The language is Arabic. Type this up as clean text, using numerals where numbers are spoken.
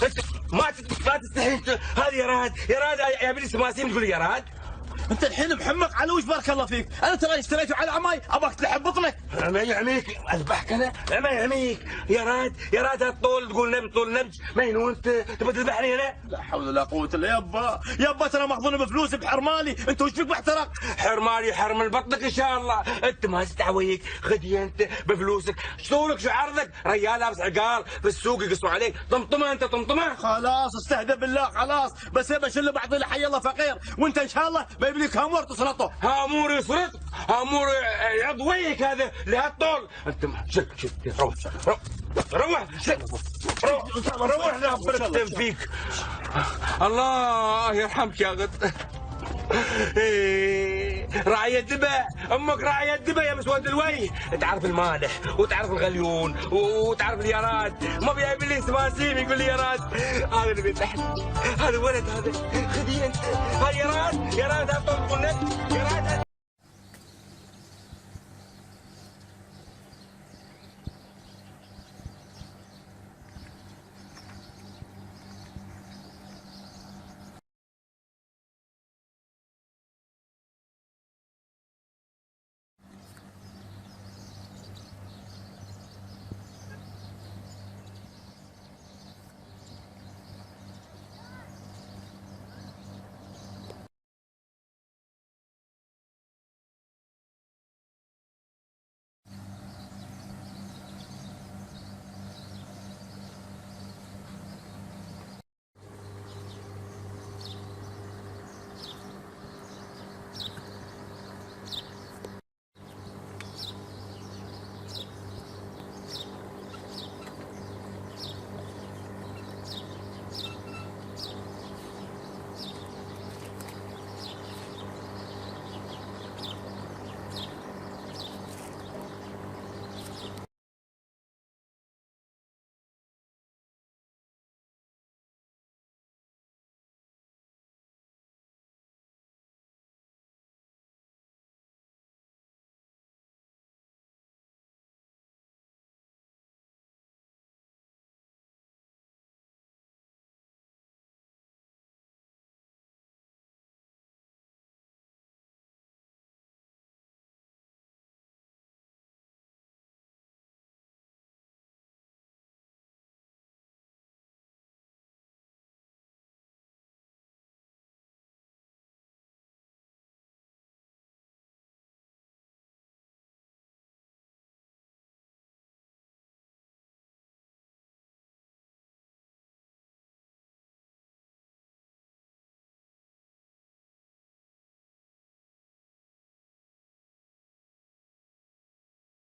انت ما تستحي انت. هذه يا راد يا راد يا ابن سماسيم تقول يا راد. انت الحين محمق علوش بارك الله فيك، انا ترى اشتريته على عماي ابغاك تلحق بطنك. ما يعميك اذبحك انا، ما يعميك يا راد يا راد. هالطول تقول نبج طول نبج مجنون انت، تبغى تذبحني انا؟ لا حول ولا قوة الا يابا، يابا ترى مخزون بفلوسي بحرمالي، انت وش فيك محترق؟ حرمالي حرم بطنك ان شاء الله، انت ما تستعويك خذي انت بفلوسك، شطورك شو عرضك؟ ريال لابس عقال في السوق يقصوا عليك، طمطمه انت طمطمه. خلاص استهدى بالله خلاص، بس يبا شل بعضي لحي الله فقير، وانت ان شاء الله بيجيب لك هامور تسلطه. هامور يسرق، هامور يضويك هذا لهالطول. انت شك روح روح روح روح ربنا فيك. الله يرحمك يا غد. راعية دبا، امك راعية دبا يا مسود الوجه، تعرف المالح وتعرف الغليون وتعرف اليارات، ما بيجيب لي سماسيم يقول لي يارات. هذا اللي تحت، هذا ولد هذا، خذيه انت، هاي يارات يارات هالطول يارات.